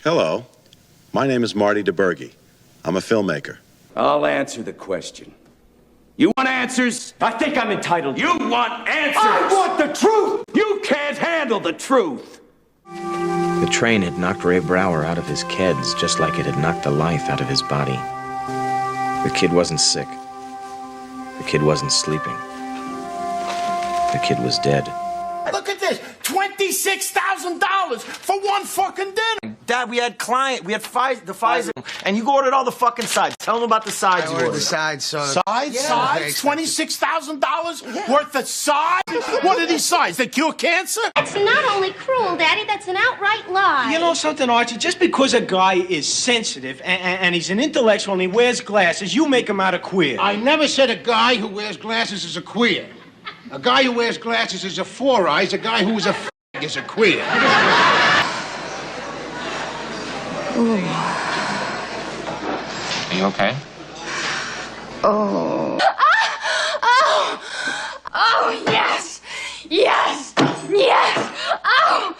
Hello. My name is Marty DeBerge. I'm a filmmaker. I'll answer the question. You want answers? I think I'm entitled. You want answers? I want the truth! You can't handle the truth! The train had knocked Ray Brower out of his keds, just like it had knocked the life out of his body. The kid wasn't sick. The kid wasn't sleeping. The kid was dead. Look at this, $26,000 for one fucking dinner. Dad, we had the Pfizer, and you ordered all the fucking sides. Tell them about the sides you ordered. The sides, son. Sides? Yeah. Sides? $26,000 worth of sides? What are these sides? They cure cancer? That's not only cruel, Daddy, that's an outright lie. You know something, Archie? Just because a guy is sensitive and he's an intellectual and he wears glasses, you make him out a queer. I never said a guy who wears glasses is a queer. A guy who wears glasses is a four eyes. A guy who is a is a queer. Are you okay? Oh, yes! Yes! Yes! Oh!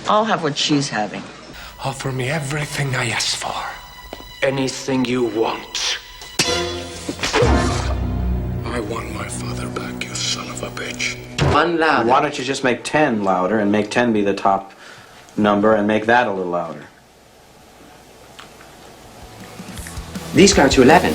I'll have what she's having. Offer me everything I ask for. Anything you want. I want my father back, you son of a bitch. One louder. Why don't you just make 10 louder and make 10 be the top number and make that a little louder? These go to 11.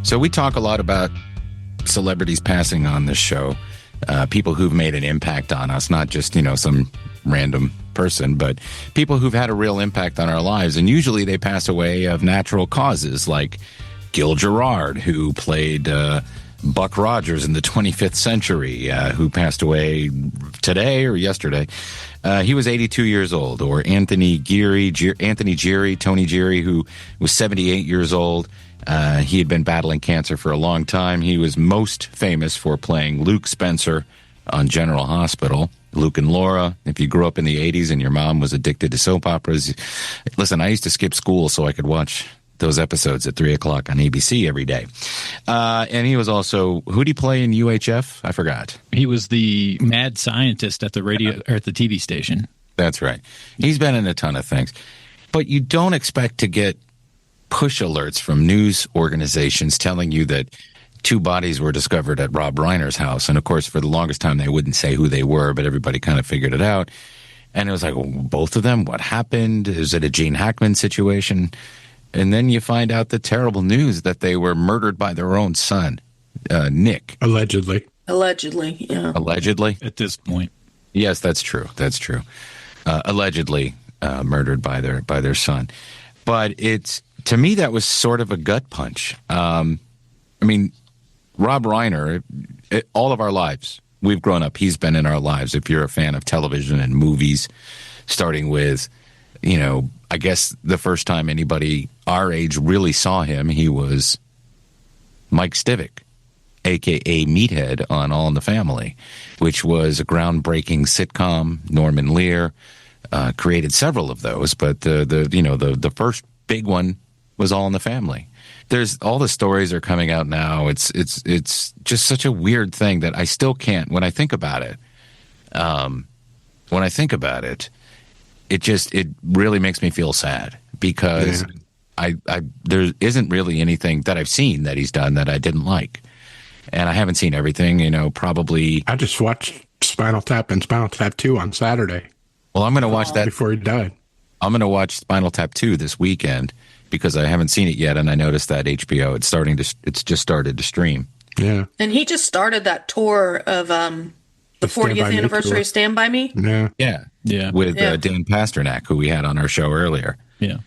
So we talk a lot about celebrities passing on this show, people who've made an impact on us, not just, some random person, but people who've had a real impact on our lives. And usually they pass away of natural causes, like Gerard, who played Buck Rogers in the 25th Century, who passed away today or yesterday. He was 82 years old. Or Tony Geary, who was 78 years old. He had been battling cancer for a long time. He was most famous for playing Luke Spencer on General Hospital. Luke and Laura, if you grew up in the 80s and your mom was addicted to soap operas. Listen, I used to skip school so I could watch those episodes at 3 o'clock on ABC every day. And he was also, who'd he play in UHF? I forgot. He was the mad scientist at the radio or at the TV station. That's right. He's been in a ton of things. But you don't expect to get push alerts from news organizations telling you that 2 bodies were discovered at Rob Reiner's house. And of course, for the longest time, they wouldn't say who they were, but everybody kind of figured it out. And it was like, well, both of them? What happened? Is it a Gene Hackman situation? And then you find out the terrible news that they were murdered by their own son, Nick. Allegedly, yeah. Allegedly? At this point. Yes, that's true. That's true. Allegedly murdered by their son. But to me, that was sort of a gut punch. Rob Reiner, all of our lives, we've grown up. He's been in our lives. If you're a fan of television and movies, starting with, I guess the first time anybody our age really saw him, he was Mike Stivic, a.k.a. Meathead on All in the Family, which was a groundbreaking sitcom. Norman Lear created several of those, but the first big one was All in the Family. There's all the stories are coming out now. It's just such a weird thing that I still can't. When I think about it, it really makes me feel sad because there isn't really anything that I've seen that he's done that I didn't like, and I haven't seen everything. Probably I just watched Spinal Tap and Spinal Tap 2 on Saturday. Well, I'm going to watch that before he died. I'm going to watch Spinal Tap 2 this weekend because I haven't seen it yet, and I noticed that HBO it's just started to stream. Yeah, and he just started that tour of the 40th anniversary of Stand By Me. Yeah. With Dan Pasternak, who we had on our show earlier. Yeah,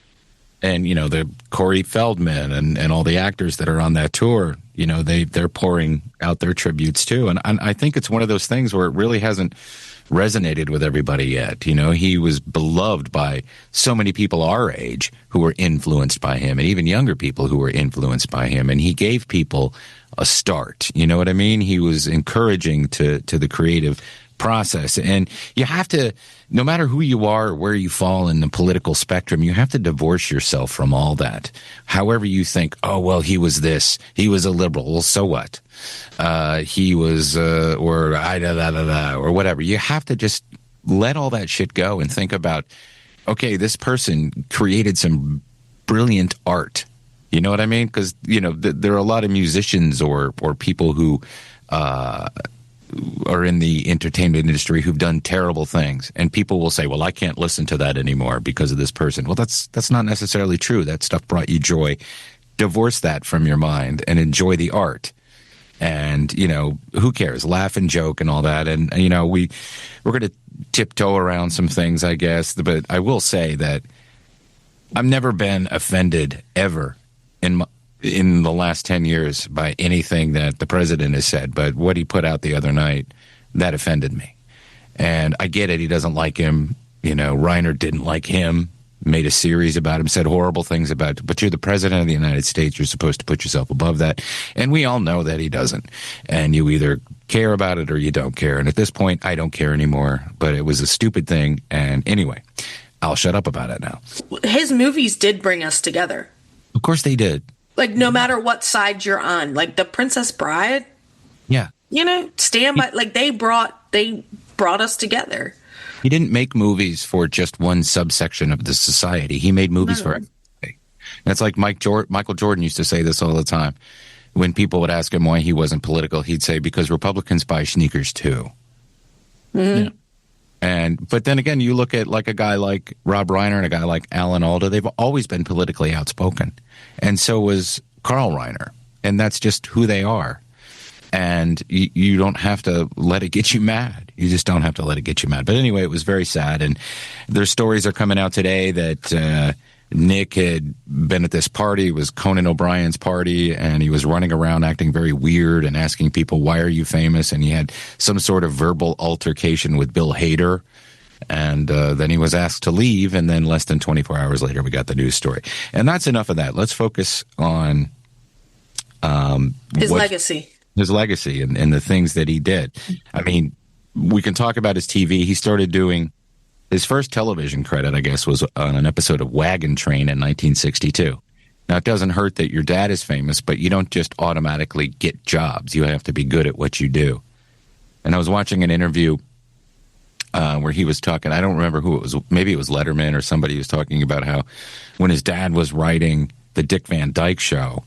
and the Corey Feldman and all the actors that are on that tour. They're pouring out their tributes too, and I think it's one of those things where it really hasn't resonated with everybody yet. He was beloved by so many people our age who were influenced by him, and even younger people who were influenced by him. And he gave people a start. You know what I mean? He was encouraging to the creative process. And you have to, no matter who you are or where you fall in the political spectrum, you have to divorce yourself from all that. However you think, oh, well, he was this, he was a liberal. Well, so what? He was, or whatever. You have to just let all that shit go and think about, okay, this person created some brilliant art. You know what I mean? Because, there are a lot of musicians or people who are in the entertainment industry who've done terrible things, and people will say, well, I can't listen to that anymore because of this person. Well, that's not necessarily true. That stuff brought you joy. Divorce that from your mind and enjoy the art. And, who cares? Laugh and joke and all that. And, we're going to tiptoe around some things, I guess. But I will say that I've never been offended ever in the last 10 years by anything that the president has said. But what he put out the other night, that offended me. And I get it. He doesn't like him. Reiner didn't like him, made a series about him, said horrible things about him. But you're the president of the United States. You're supposed to put yourself above that. And we all know that he doesn't. And you either care about it or you don't care. And at this point, I don't care anymore. But it was a stupid thing. And anyway, I'll shut up about it now. His movies did bring us together. Of course they did. Like, no matter what side you're on. Like, The Princess Bride. Yeah. Stand by. Like, they brought us together. He didn't make movies for just one subsection of the society. He made movies for everybody. That's like Michael Jordan used to say this all the time. When people would ask him why he wasn't political, he'd say, because Republicans buy sneakers too. Mm-hmm. Yeah. But then again, you look at like a guy like Rob Reiner and a guy like Alan Alda, they've always been politically outspoken. And so was Carl Reiner. And that's just who they are. And you don't have to let it get you mad. You just don't have to let it get you mad. But anyway, it was very sad. And their stories are coming out today that Nick had been at this party. It was Conan O'Brien's party, and he was running around acting very weird and asking people, why are you famous? And he had some sort of verbal altercation with Bill Hader. And then he was asked to leave, and then less than 24 hours later, we got the news story. And that's enough of that. Let's focus on his legacy. His legacy and the things that he did. I mean, we can talk about his TV. He started doing his first television credit, I guess, was on an episode of Wagon Train in 1962. Now, it doesn't hurt that your dad is famous, but you don't just automatically get jobs. You have to be good at what you do. And I was watching an interview where he was talking, I don't remember who it was, maybe it was Letterman or somebody was talking about how when his dad was writing the Dick Van Dyke Show,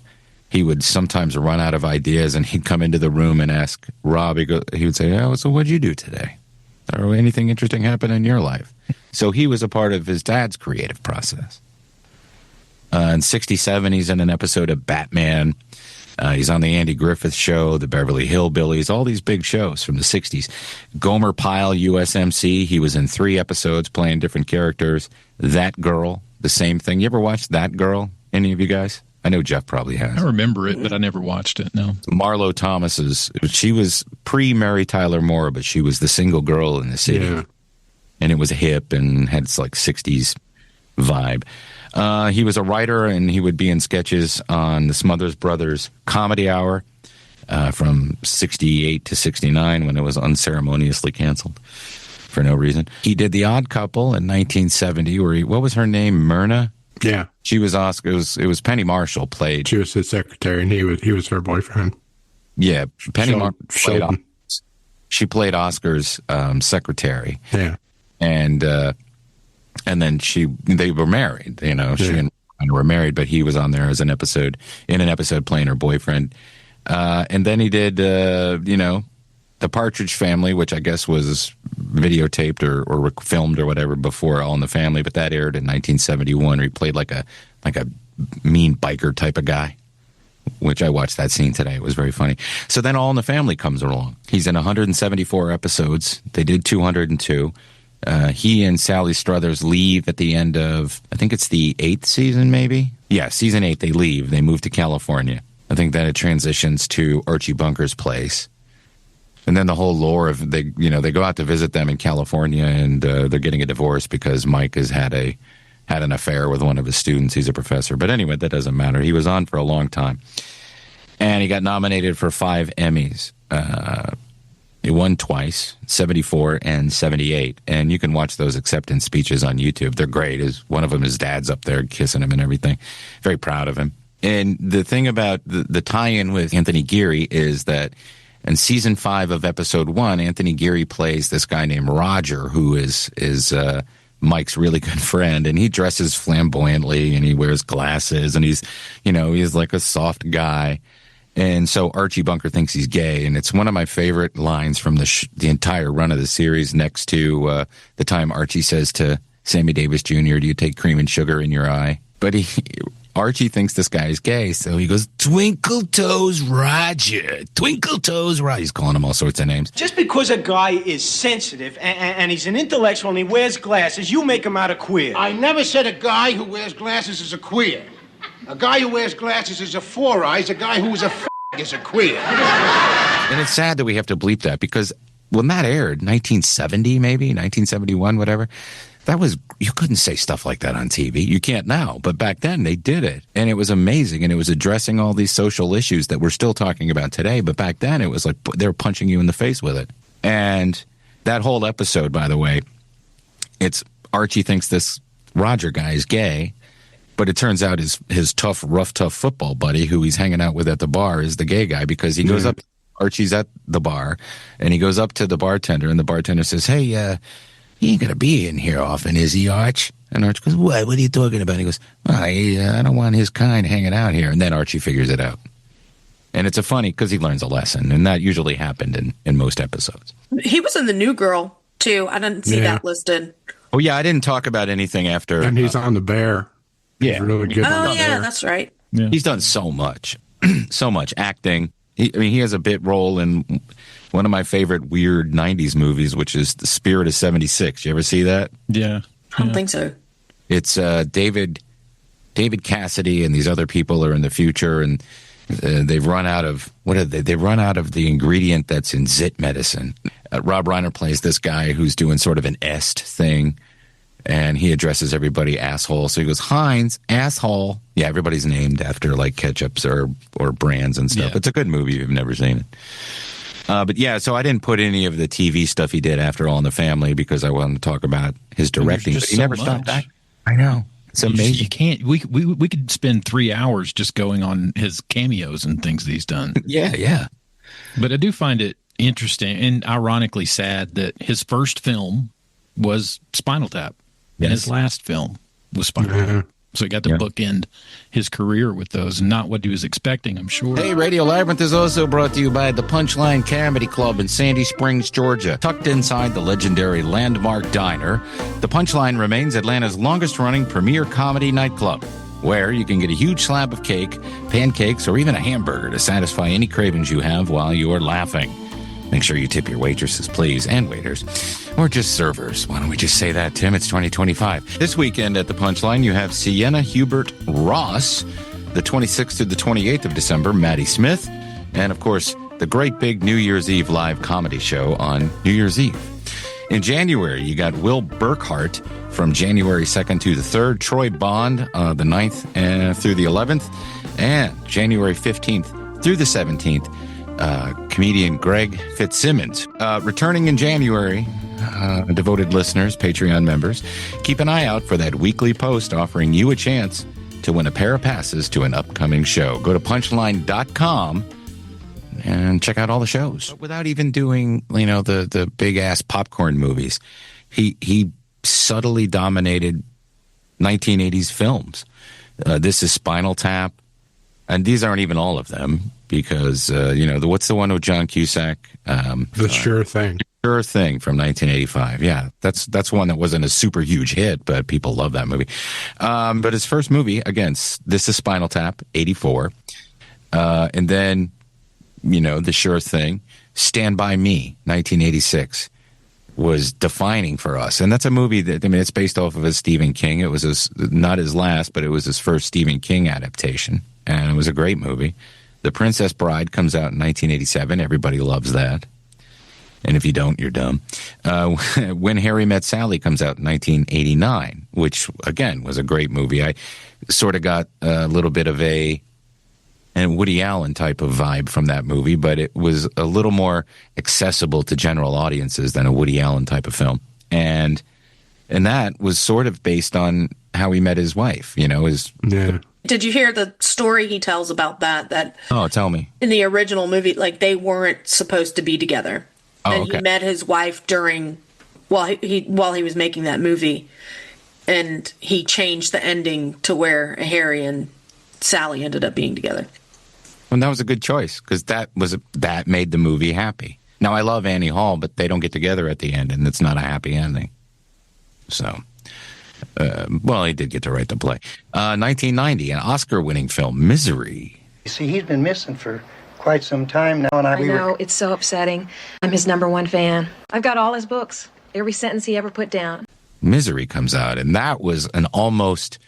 he would sometimes run out of ideas, and he'd come into the room and ask Rob, he would say, oh, so what'd you do today? Or anything interesting happen in your life? So he was a part of his dad's creative process. In 67, he's in an episode of Batman. He's on the Andy Griffith Show, the Beverly Hillbillies, all these big shows from the 60s. Gomer Pyle, USMC, he was in 3 episodes playing different characters. That Girl, the same thing. You ever watched That Girl? Any of you guys? I know Jeff probably has. I remember it, but I never watched it, no. Marlo Thomas's, she was pre-Mary Tyler Moore, but she was the single girl in the city. Yeah. And it was hip and had this like 60s vibe. He was a writer, and he would be in sketches on the Smothers Brothers Comedy Hour from 68 to 69 when it was unceremoniously canceled for no reason. He did The Odd Couple in 1970 where what was her name? Myrna? Yeah. She was Oscar. It was Penny Marshall played. She was his secretary, and he was her boyfriend. Yeah, Penny Marshall she played Oscar's secretary. Yeah. And then they were married, She and Reiner were married, but he was on there as in an episode playing her boyfriend. And then he did, The Partridge Family, which I guess was videotaped or filmed or whatever before All in the Family, but that aired in 1971. He played like a mean biker type of guy, which I watched that scene today. It was very funny. So then All in the Family comes along. He's in 174 episodes. They did 202. He and Sally Struthers leave at the end of, I think it's the 8th season, maybe? Yeah, season 8, they leave. They move to California. I think then it transitions to Archie Bunker's place. And then the whole lore of, they go out to visit them in California, and they're getting a divorce because Mike has had an affair with one of his students. He's a professor. But anyway, that doesn't matter. He was on for a long time. And he got nominated for 5 Emmys. He won twice, 74 and 78. And you can watch those acceptance speeches on YouTube. They're great. One of them, his dad's up there kissing him and everything. Very proud of him. And the thing about the tie-in with Anthony Geary is that in season 5 of episode 1, Anthony Geary plays this guy named Roger, who is Mike's really good friend, and he dresses flamboyantly and he wears glasses and he's like a soft guy. And so Archie Bunker thinks he's gay, and it's one of my favorite lines from the entire run of the series, next to the time Archie says to Sammy Davis Jr., "Do you take cream and sugar in your eye?" But Archie thinks this guy is gay, so he goes, "Twinkle Toes Roger, Twinkle Toes Roger." He's calling him all sorts of names. Just because a guy is sensitive and he's an intellectual and he wears glasses, you make him out a queer. I never said a guy who wears glasses is a queer. A guy who wears glasses is a four eyes. A guy who is a is a queer. And it's sad that we have to bleep that, because when that aired, 1970 maybe, 1971, whatever, you couldn't say stuff like that on TV. You can't now, but back then they did it. And it was amazing, and it was addressing all these social issues that we're still talking about today, but back then it was like they were punching you in the face with it. And that whole episode, by the way, it's Archie thinks this Roger guy is gay, but it turns out his tough football buddy who he's hanging out with at the bar is the gay guy, because he goes up, Archie's at the bar, and he goes up to the bartender, and the bartender says, "Hey, he ain't gonna be in here often, is he, Arch?" And Arch goes, What are you talking about?" And he goes, I don't want his kind hanging out here. And then Archie figures it out. And it's funny because he learns a lesson, and that usually happened in most episodes. He was in The New Girl, too. I didn't see that listed. Oh, yeah, I didn't talk about anything after. And he's on The Bear. Yeah. He's really good. Oh, yeah, that's right. Yeah. He's done so much. So much acting. He has a bit role in one of my favorite weird 90s movies, which is The Spirit of 76. You ever see that? Yeah. I don't think so. It's David Cassidy and these other people are in the future, and they've run out of they run out of the ingredient that's in zit medicine. Rob Reiner plays this guy who's doing sort of an est thing, and he addresses everybody asshole. So he goes, "Heinz, asshole." Yeah, everybody's named after like ketchups or brands and stuff. Yeah. It's a good movie if you've never seen it. But yeah, so I didn't put any of the TV stuff he did after All in the Family because I wanted to talk about his directing. But he never stopped that. I know. It's amazing. You can't. We could spend 3 hours just going on his cameos and things that he's done. Yeah. But I do find it interesting and ironically sad that his first film was Spinal Tap, and his last film was Spinal Tap. So he got to bookend his career with those, and not what he was expecting, I'm sure. Hey, Radio Labyrinth is also brought to you by the Punchline Comedy Club in Sandy Springs, Georgia. Tucked inside the legendary Landmark Diner, the Punchline remains Atlanta's longest-running premier comedy nightclub, where you can get a huge slab of cake, pancakes, or even a hamburger to satisfy any cravings you have while you're laughing. Make sure you tip your waitresses, please, and waiters. Or just servers. Why don't we just say that, Tim? It's 2025. This weekend at the Punchline, you have Sienna Hubert Ross, the 26th to the 28th of December, Maddie Smith, and, of course, the great big New Year's Eve live comedy show on New Year's Eve. In January, you got Will Burkhart from January 2nd to the 3rd, Troy Bond the 9th through the 11th, and January 15th through the 17th, comedian Greg Fitzsimmons. Returning in January, devoted listeners, Patreon members, keep an eye out for that weekly post offering you a chance to win a pair of passes to an upcoming show. Go to punchline.com and check out all the shows. Without even doing, the big-ass popcorn movies, he subtly dominated 1980s films. This is Spinal Tap, and these aren't even all of them, because, what's the one with John Cusack? The Sure Thing. Sure Thing from 1985. Yeah, that's one that wasn't a super huge hit, but people love that movie. But his first movie, again, this is Spinal Tap, 84. And then, The Sure Thing, Stand By Me, 1986, was defining for us. And that's a movie that, it's based off of a Stephen King. It was not his last, but it was his first Stephen King adaptation. And it was a great movie. The Princess Bride comes out in 1987. Everybody loves that. And if you don't, you're dumb. When Harry Met Sally comes out in 1989, which, again, was a great movie. I sort of got a little bit of a and Woody Allen type of vibe from that movie, but it was a little more accessible to general audiences than a Woody Allen type of film. And that was sort of based on how he met his wife, Did you hear the story he tells about that? Oh, tell me. In the original movie, like, they weren't supposed to be together. Oh, and okay. he met his wife while he was making that movie, and he changed the ending to where Harry and Sally ended up being together. And that was a good choice, because that made the movie happy. Now, I love Annie Hall, but they don't get together at the end, and it's not a happy ending. So, he did get to write the play. 1990, an Oscar-winning film, Misery. You see, he's been missing for quite some time now, and I know, it's so upsetting. I'm his #1 fan. I've got all his books, every sentence he ever put down. Misery comes out, and that was an almost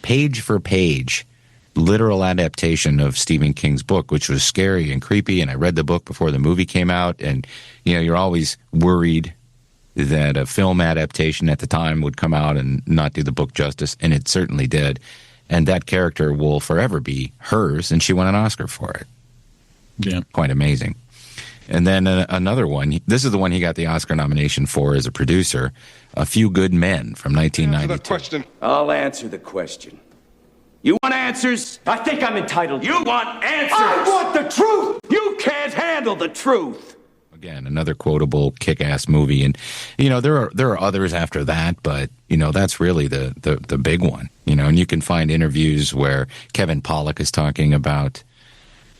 page-for-page literal adaptation of Stephen King's book, which was scary and creepy, and I read the book before the movie came out, and, you're always worried that a film adaptation at the time would come out and not do the book justice, and it certainly did. And that character will forever be hers, and she won an Oscar for it. Yeah. Quite amazing. And then another one, this is the one he got the Oscar nomination for as a producer, A Few Good Men from 1992. I'll answer the question. You want answers? I think I'm entitled. You want answers? I want the truth! You can't handle the truth! Again, another quotable, kick-ass movie. And, there are others after that, but, that's really the big one. And you can find interviews where Kevin Pollak is talking about,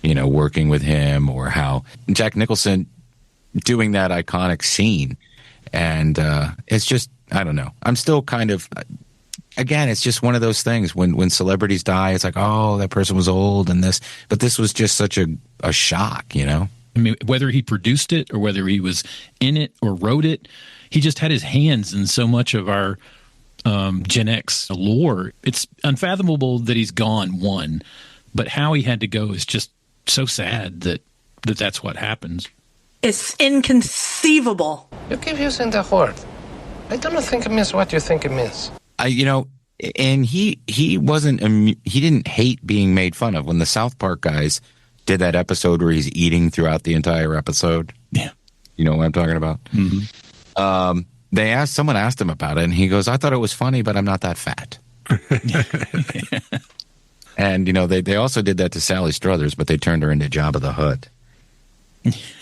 working with him, or how Jack Nicholson doing that iconic scene. And it's just, I don't know. I'm still kind of... Again, it's just one of those things when celebrities die, it's like, oh, that person was old and this, but this was just such a shock, I mean, whether he produced it or whether he was in it or wrote it, he just had his hands in so much of our Gen X lore. It's unfathomable that he's gone, one, but how he had to go is just so sad that's what happens. It's inconceivable. You keep using the word. I don't think it means what you think it means. And he didn't hate being made fun of. When the South Park guys did that episode where he's eating throughout the entire episode. Yeah. You know what I'm talking about? Mm-hmm. Someone asked him about it, and he goes, I thought it was funny, but I'm not that fat. And, they also did that to Sally Struthers, but they turned her into Jabba the Hutt.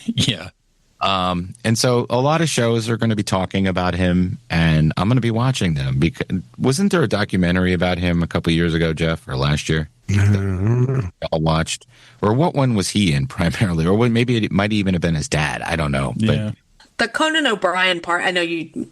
Yeah. And so a lot of shows are going to be talking about him, and I'm going to be watching them. Because wasn't there a documentary about him a couple years ago, Jeff, or last year? I watched. Or what one was he in primarily? Or maybe it might even have been his dad. I don't know. Yeah. The Conan O'Brien part, I know we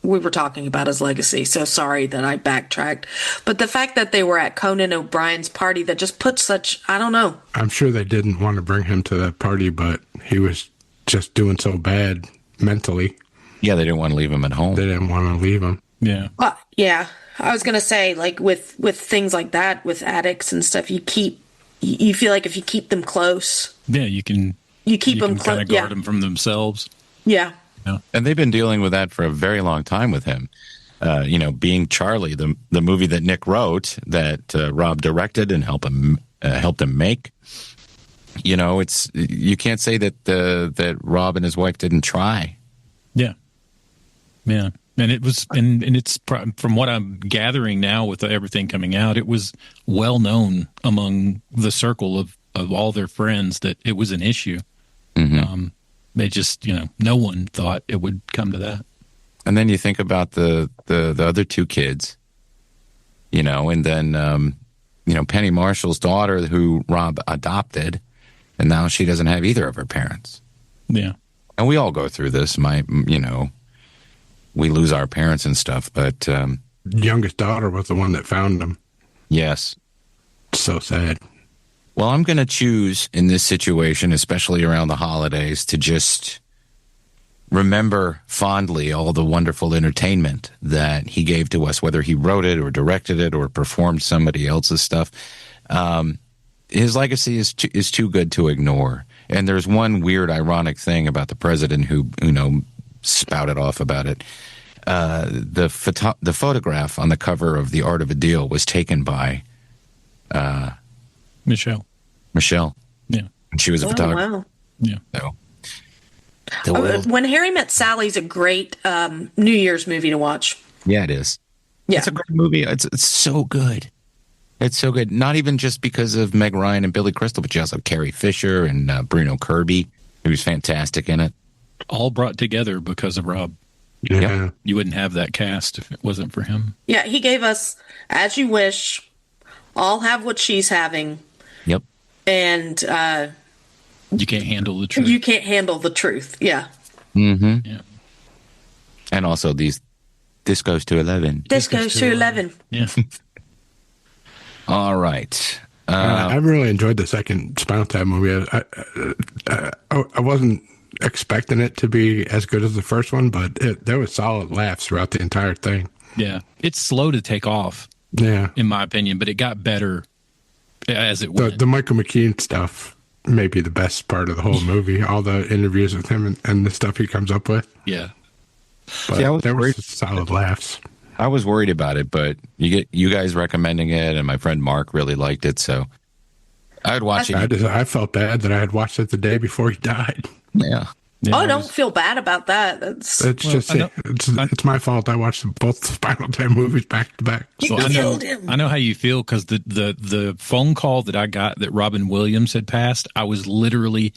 were talking about his legacy, so sorry that I backtracked. But the fact that they were at Conan O'Brien's party, that just put such, I don't know. I'm sure they didn't want to bring him to that party, but he was just doing so bad mentally. Yeah, they didn't want to leave him at home. They didn't want to leave him. Yeah. Yeah. I was going to say, like, with things like that, with addicts and stuff, you feel like if you keep them close. Yeah, you keep them close. Kind of guard them from themselves. Yeah. And they've been dealing with that for a very long time with him. Being Charlie, the movie that Nick wrote, that Rob directed and helped him make. You can't say that Rob and his wife didn't try. Yeah. Yeah. And it was, and it's from what I'm gathering now with everything coming out, it was well known among the circle of all their friends that it was an issue. Mm-hmm. They just, no one thought it would come to that. And then you think about the other two kids, and then, Penny Marshall's daughter, who Rob adopted, and now she doesn't have either of her parents. Yeah. And we all go through this. We lose our parents and stuff, but... youngest daughter was the one that found him. Yes. So sad. Well, I'm going to choose in this situation, especially around the holidays, to just remember fondly all the wonderful entertainment that he gave to us, whether he wrote it or directed it or performed somebody else's stuff. His legacy is too good to ignore. And there's one weird, ironic thing about the president who spouted off about it. The photograph on the cover of The Art of a Deal was taken by Michelle. Michelle. Yeah. And she was a photographer. Wow. Yeah. So, When Harry Met Sally's a great New Year's movie to watch. yeah, it is. Yeah. It's a great movie. It's so good. It's so good. Not even just because of Meg Ryan and Billy Crystal, but you also have Carrie Fisher and Bruno Kirby, who's fantastic in it. All brought together because of Rob. Yeah. You wouldn't have that cast if it wasn't for him. Yeah, he gave us As You Wish, I'll Have What She's Having. Yep. And You Can't Handle the Truth. You Can't Handle the Truth. Yeah. Mm-hmm. Yeah. And also This Goes to 11. This goes to 11. Yeah. All right. I really enjoyed the second Spinal Tap movie. I wasn't expecting it to be as good as the first one, but there was solid laughs throughout the entire thing. Yeah. It's slow to take off. Yeah. In my opinion, but it got better as it went. The Michael McKean stuff may be the best part of the whole movie. All the interviews with him and the stuff he comes up with. Yeah. But there were solid laughs. I was worried about it, but you guys recommending it, and my friend Mark really liked it, so I'd watch it. I felt bad that I had watched it the day before he died. Yeah. Oh, don't feel bad about that. It's my fault. I watched both Spinal Tap movies back to back. So I know how you feel, because the phone call that I got that Robin Williams had passed, I was literally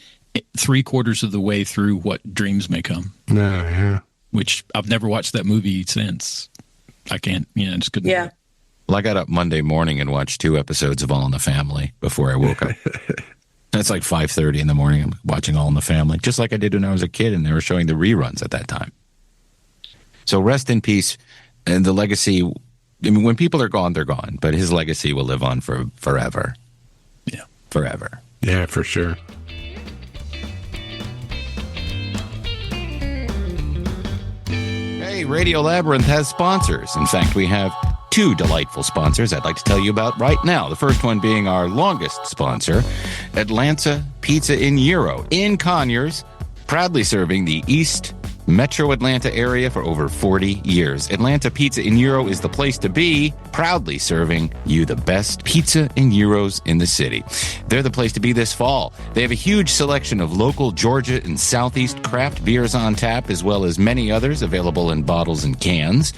3/4 of the way through What Dreams May Come. No, yeah. Which I've never watched that movie since. I can't, just couldn't. Yeah. Well, I got up Monday morning and watched 2 episodes of All in the Family before I woke up. It's like 5:30 in the morning. I'm watching All in the Family, just like I did when I was a kid, and they were showing the reruns at that time. So rest in peace. And the legacy, I mean, when people are gone, they're gone. But his legacy will live on for forever. Yeah. Forever. Yeah, for sure. Hey, Radio Labyrinth has sponsors. In fact, we have 2 delightful sponsors I'd like to tell you about right now. The first one being our longest sponsor, Atlanta Pizza in Gyro in Conyers, proudly serving the East Metro Atlanta area for over 40 years. Atlanta Pizza in Gyro is the place to be, proudly serving you the best pizza and gyros in the city. They're the place to be this fall. They have a huge selection of local Georgia and Southeast craft beers on tap, as well as many others available in bottles and cans.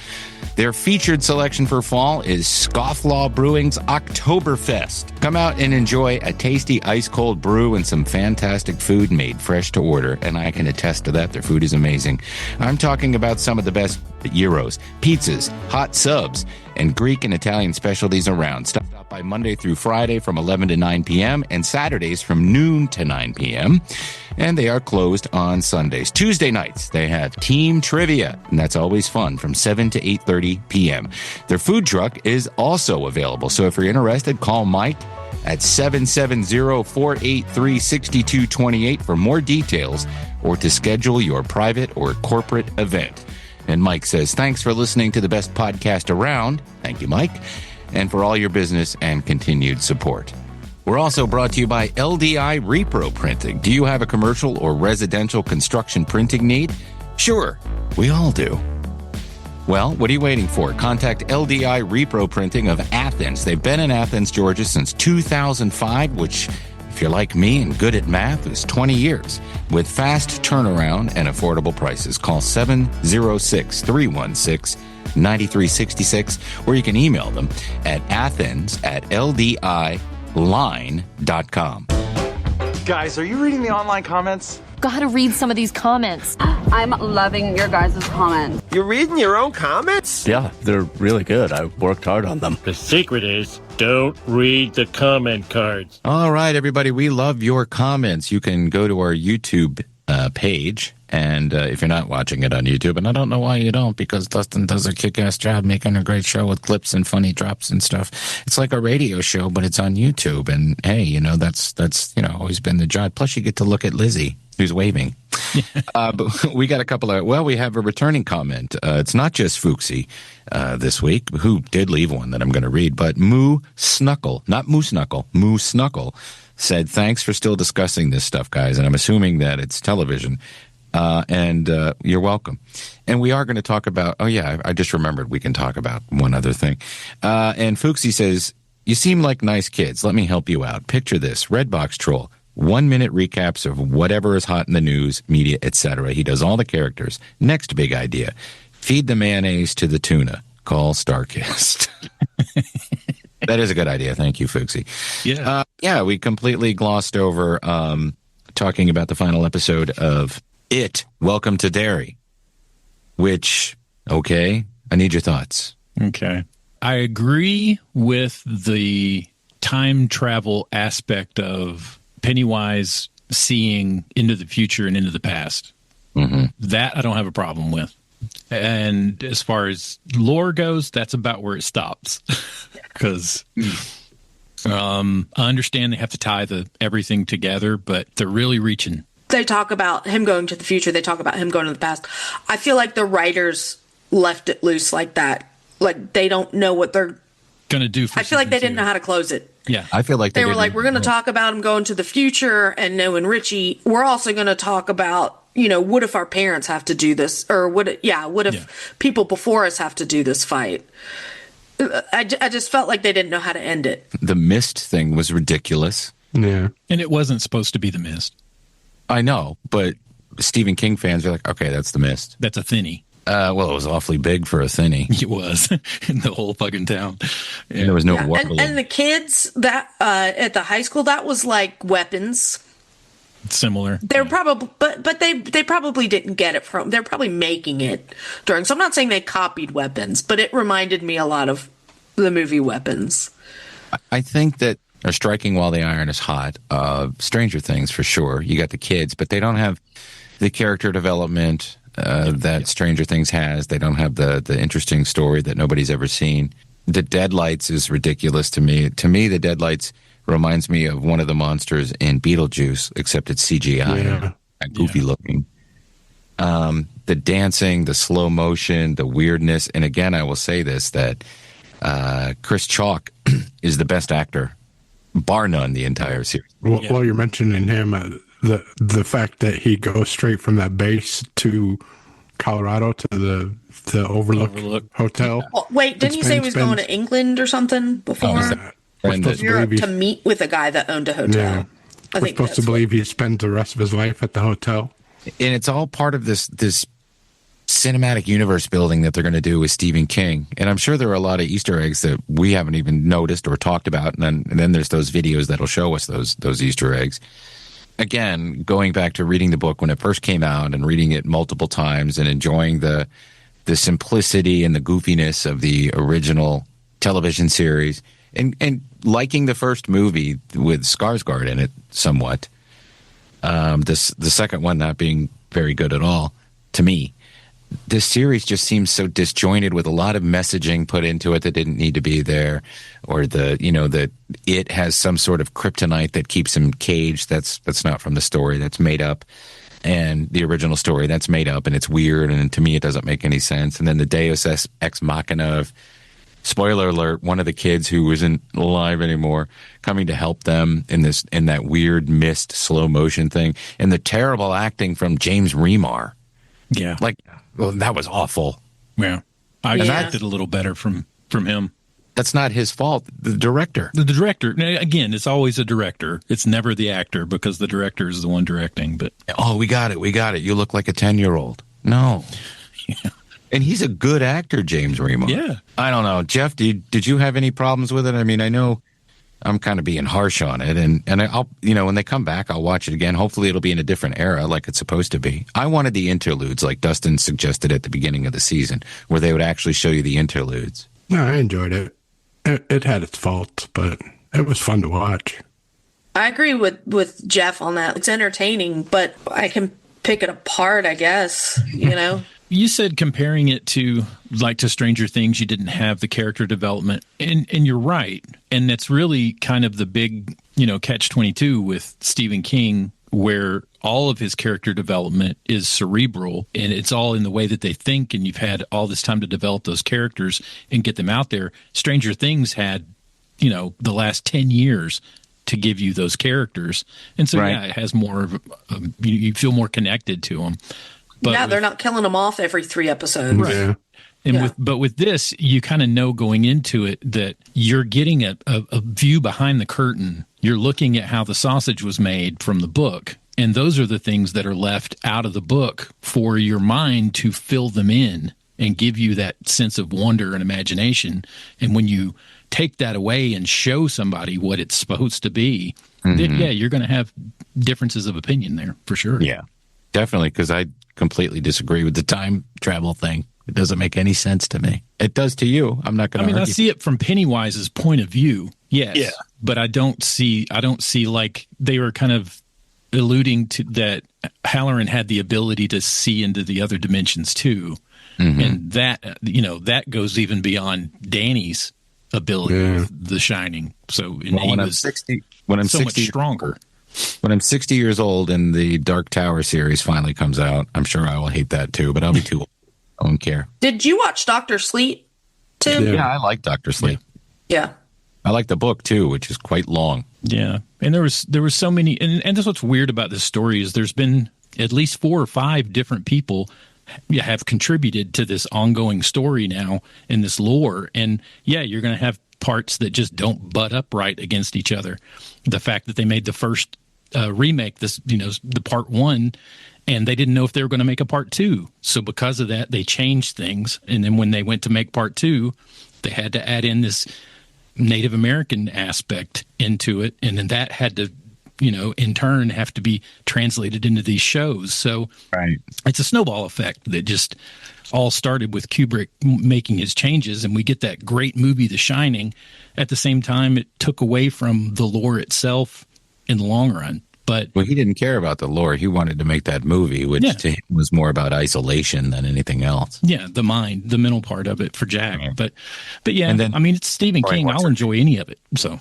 Their featured selection for fall is Scofflaw Brewing's Oktoberfest. Come out and enjoy a tasty ice-cold brew and some fantastic food made fresh to order, and I can attest to that. Their food is amazing. I'm talking about some of the best gyros, pizzas, hot subs, and Greek and Italian specialties around. Stop by Monday through Friday from 11 to 9 p.m. and Saturdays from noon to 9 p.m. And they are closed on Sundays. Tuesday nights, they have team trivia, and that's always fun from 7 to 8:30 p.m. Their food truck is also available, so if you're interested, call Mike at 770-483-6228 for more details or to schedule your private or corporate event. And Mike says, thanks for listening to the best podcast around. Thank you, Mike. And for all your business and continued support. We're also brought to you by LDI Repro Printing. Do you have a commercial or residential construction printing need? Sure, we all do. Well, what are you waiting for? Contact LDI Repro Printing of Athens. They've been in Athens, Georgia since 2005, which, if you're like me and good at math, is 20 years. With fast turnaround and affordable prices. Call 706-316-9366, or you can email them at athens@ldiline.com. Guys, are you reading the online comments? Gotta read some of these comments. I'm loving your guys' comments. You're reading your own comments? Yeah, they're really good. I worked hard on them. The secret is don't read the comment cards. All right, everybody, we love your comments. You can go to our YouTube page, and if you're not watching it on YouTube, and I don't know why you don't, because Dustin does a kick-ass job making a great show with clips and funny drops and stuff. It's like a radio show, but it's on YouTube, and hey, that's always been the job. Plus, you get to look at Lizzie, who's waving. But we got a couple of, we have a returning comment. It's not just Fuchsie this week, who did leave one that I'm going to read, but Moo Snuckle, not Moose Knuckle, Moo Snuckle, said, thanks for still discussing this stuff, guys. And I'm assuming that it's television. And you're welcome. And we are going to talk about, I just remembered we can talk about one other thing. And Fuchsie says, You seem like nice kids. Let me help you out. Picture this. Redbox Troll. 1-minute recaps of whatever is hot in the news, media, etc. He does all the characters. Next big idea. Feed the mayonnaise to the tuna. Call Starkist. That is a good idea. Thank you, Fuxie. Yeah. We completely glossed over talking about the final episode of It, Welcome to Derry. Which, okay, I need your thoughts. Okay. I agree with the time travel aspect of Pennywise seeing into the future and into the past. Mm-hmm. That I don't have a problem with. And as far as lore goes, that's about where it stops. Because I understand they have to tie everything together, but they're really reaching. They talk about him going to the future. They talk about him going to the past. I feel like the writers left it loose like that. Like they don't know what they're going to do. I feel like they didn't know how to close it. Yeah. I feel like they were like, we're going to talk about him going to the future and knowing Richie. We're also going to talk about, what if our parents have to do this? Or what if people before us have to do this fight? I just felt like they didn't know how to end it. The Mist thing was ridiculous. Yeah. And it wasn't supposed to be the Mist. I know, but Stephen King fans are like, okay, that's the Mist. That's a thinny. Well, it was awfully big for a thinny. It was in the whole fucking town. Yeah. There was no water. And the kids that at the high school, that was like weapons. Similar. They're probably, but they probably didn't get it from. They're probably making it during. So I'm not saying they copied weapons, but it reminded me a lot of the movie Weapons. I think that Striking While the Iron is Hot. Stranger Things for sure. You got the kids, but they don't have the character development that Stranger Things has. They don't have the interesting story that nobody's ever seen. The Deadlights is ridiculous to me. To me, the Deadlights reminds me of one of the monsters in Beetlejuice, except it's CGI and goofy looking. The dancing, the slow motion, the weirdness. And again, I will say this, that Chris Chalk is the best actor, bar none, the entire series. While you're mentioning him, the fact that he goes straight from that base to Colorado to the Overlook Hotel. Oh, wait, didn't you say he was going to England or something before? Europe to meet with a guy that owned a hotel. Yeah. We're supposed to believe he spends the rest of his life at the hotel. And it's all part of this cinematic universe building that they're going to do with Stephen King. And I'm sure there are a lot of Easter eggs that we haven't even noticed or talked about. And then there's those videos that'll show us those Easter eggs. Again, going back to reading the book when it first came out and reading it multiple times and enjoying the simplicity and the goofiness of the original television series and liking the first movie with Skarsgård in it somewhat. The second one not being very good at all to me. This series just seems so disjointed with a lot of messaging put into it that didn't need to be there, or that it has some sort of kryptonite that keeps him caged. That's not from the story. That's made up. And the original story, that's made up, and it's weird, and to me it doesn't make any sense. And then the Deus Ex Machina of, spoiler alert, one of the kids who isn't alive anymore coming to help them in that weird mist slow motion thing, and the terrible acting from James Remar. Yeah. Well, that was awful. Yeah. I expected a little better from him. That's not his fault. The director. The director. Again, it's always a director. It's never the actor because the director is the one directing. But we got it. You look like a 10-year-old. No. Yeah. And he's a good actor, James Remar. Yeah. I don't know. Jeff, did you have any problems with it? I mean, I know I'm kind of being harsh on it, and I'll, when they come back, I'll watch it again. Hopefully it'll be in a different era like it's supposed to be. I wanted the interludes like Dustin suggested at the beginning of the season, where they would actually show you the interludes. No, I enjoyed it. It had its faults, but it was fun to watch. I agree with Jeff on that. It's entertaining, but I can pick it apart, I guess, You said comparing it to Stranger Things, you didn't have the character development, and you're right. And that's really kind of the big, catch-22 with Stephen King, where all of his character development is cerebral, and it's all in the way that they think, and you've had all this time to develop those characters and get them out there. Stranger Things had, the last 10 years to give you those characters. And so, it has more of you feel more connected to them. But they're not killing them off every 3 episodes. Right. And with this, you kind of know going into it that you're getting a view behind the curtain. You're looking at how the sausage was made from the book. And those are the things that are left out of the book for your mind to fill them in and give you that sense of wonder and imagination. And when you take that away and show somebody what it's supposed to be, then, you're going to have differences of opinion there for sure. Yeah, definitely. Because I completely disagree with the time travel thing. It doesn't make any sense to me. It does to you. I'm not going to argue. I see it from Pennywise's point of view. Yes. Yeah. But I don't see like they were kind of alluding to that Halloran had the ability to see into the other dimensions too. And that, that goes even beyond Danny's ability with The Shining. So when I'm 60, much stronger. When I'm 60 years old and the Dark Tower series finally comes out, I'm sure I will hate that too, but I'll be too old. I won't care. Did you watch Dr. Sleep, Tim? Yeah, I like Dr. Sleep. Yeah. I like the book too, which is quite long. Yeah. And there was so many, and that's what's weird about this story is there's been at least 4 or 5 different people have contributed to this ongoing story now in this lore. And you're going to have parts that just don't butt up right against each other. The fact that they made the first remake, the part 1, and they didn't know if they were going to make a part 2. So because of that, they changed things. And then when they went to make part 2, they had to add in this Native American aspect into it. And then that had to, in turn have to be translated into these shows. So it's a snowball effect that just all started with Kubrick making his changes, and we get that great movie, The Shining. At the same time, it took away from the lore itself in the long run. But he didn't care about the lore. He wanted to make that movie, which to him was more about isolation than anything else. Yeah, the mental part of it for Jack. But yeah, and then, it's Stephen King. I'll enjoy any of it. So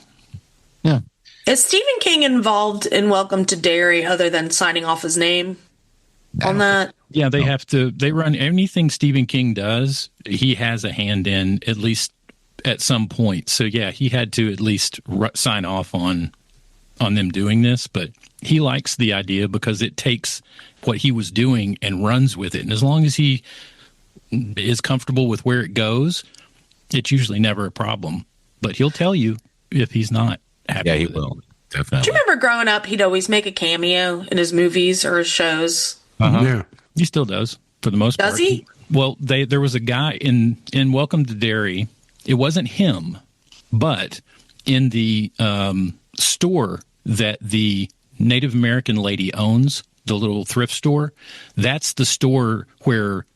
yeah. Is Stephen King involved in Welcome to Derry other than signing off his name on that? Yeah, they run anything Stephen King does, he has a hand in, at least at some point. So yeah, he had to at least sign off on them doing this, but he likes the idea because it takes what he was doing and runs with it. And as long as he is comfortable with where it goes, it's usually never a problem. But he'll tell you if he's not happy. Yeah, he will. Definitely. Do you remember growing up, he'd always make a cameo in his movies or his shows? Yeah, he still does for the most part. Does he? Well, there was a guy in Welcome to Derry. It wasn't him, but in the store that the Native American lady owns, the little thrift store, that's the store where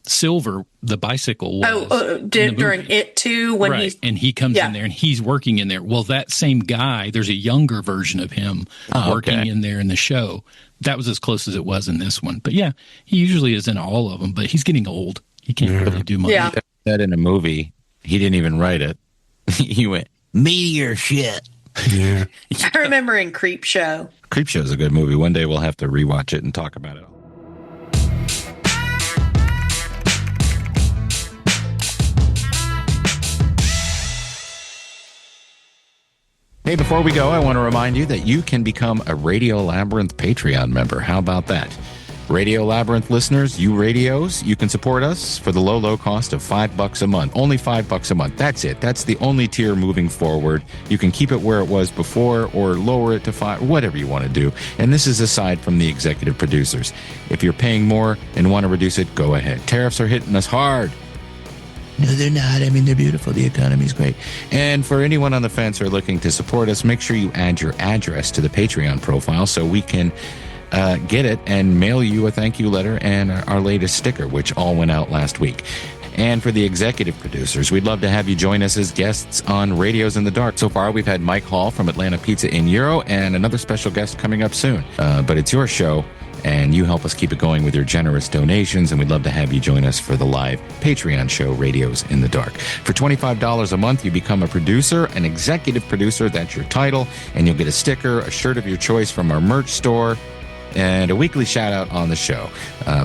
Silver, the bicycle, was during It too, when and he comes in there and he's working in there. Well, that same guy, there's a younger version of him working in there in the show. That was as close as it was in this one. But yeah, he usually is in all of them, but he's getting old. He can't really do much. Yeah. That in a movie, he didn't even write it. He went, meteor shit. Yeah. I remember in Creepshow. Creepshow is a good movie. One day we'll have to rewatch it and talk about it. Hey, before we go, I want to remind you that you can become a Radio Labyrinth Patreon member. How about that? Radio Labyrinth listeners, you radios, you can support us for the low cost of $5 a month. Only $5 a month. That's it. That's the only tier moving forward. You can keep it where it was before or lower it to $5, whatever you want to do. And this is aside from the executive producers. If you're paying more and want to reduce it, go ahead. Tariffs are hitting us hard. No, they're not. I mean, they're beautiful. The economy's great. And for anyone on the fence or looking to support us, make sure you add your address to the Patreon profile so we can get it and mail you a thank you letter and our latest sticker, which all went out last week. And for the executive producers, we'd love to have you join us as guests on Radios in the Dark. So far, we've had Mike Hall from Atlanta Pizza in Gyro and another special guest coming up soon. But it's your show, and you help us keep it going with your generous donations, and we'd love to have you join us for the live Patreon show, Radios in the Dark. For $25 a month, you become a producer, an executive producer, that's your title, and you'll get a sticker, a shirt of your choice from our merch store, and a weekly shout-out on the show,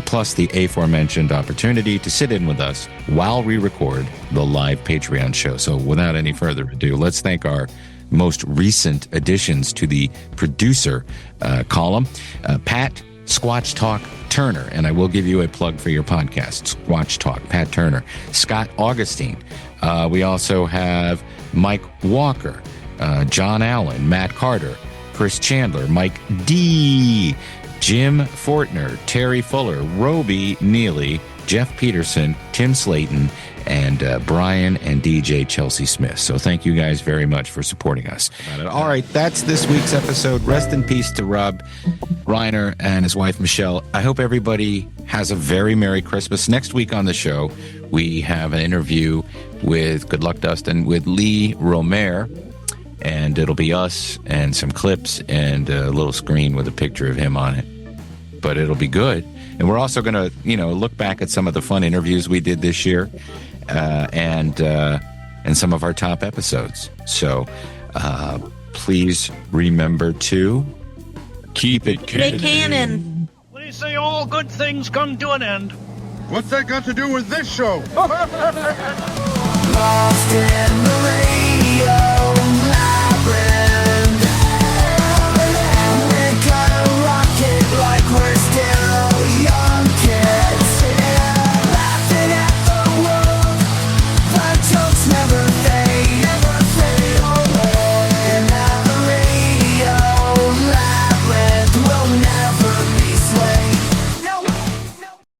plus the aforementioned opportunity to sit in with us while we record the live Patreon show. So without any further ado, let's thank our most recent additions to the producer column. Pat Squatch Talk Turner, and I will give you a plug for your podcast, Squatch Talk, Pat Turner. Scott Augustine. We also have Mike Walker, John Allen, Matt Carter, Chris Chandler, Mike D., Jim Fortner, Terry Fuller, Roby Neely, Jeff Peterson, Tim Slayton, and Brian and DJ Chelsea Smith. So thank you guys very much for supporting us. All right, that's this week's episode. Rest in peace to Rob Reiner and his wife, Michelle. I hope everybody has a very Merry Christmas. Next week on the show, we have an interview with, good luck, Dustin, with Lee Romer. And it'll be us and some clips and a little screen with a picture of him on it. But it'll be good. And we're also going to, look back at some of the fun interviews we did this year and some of our top episodes. So please remember to keep it canon. Canon. What do you say? All good things come to an end. What's that got to do with this show? Lost in the rain.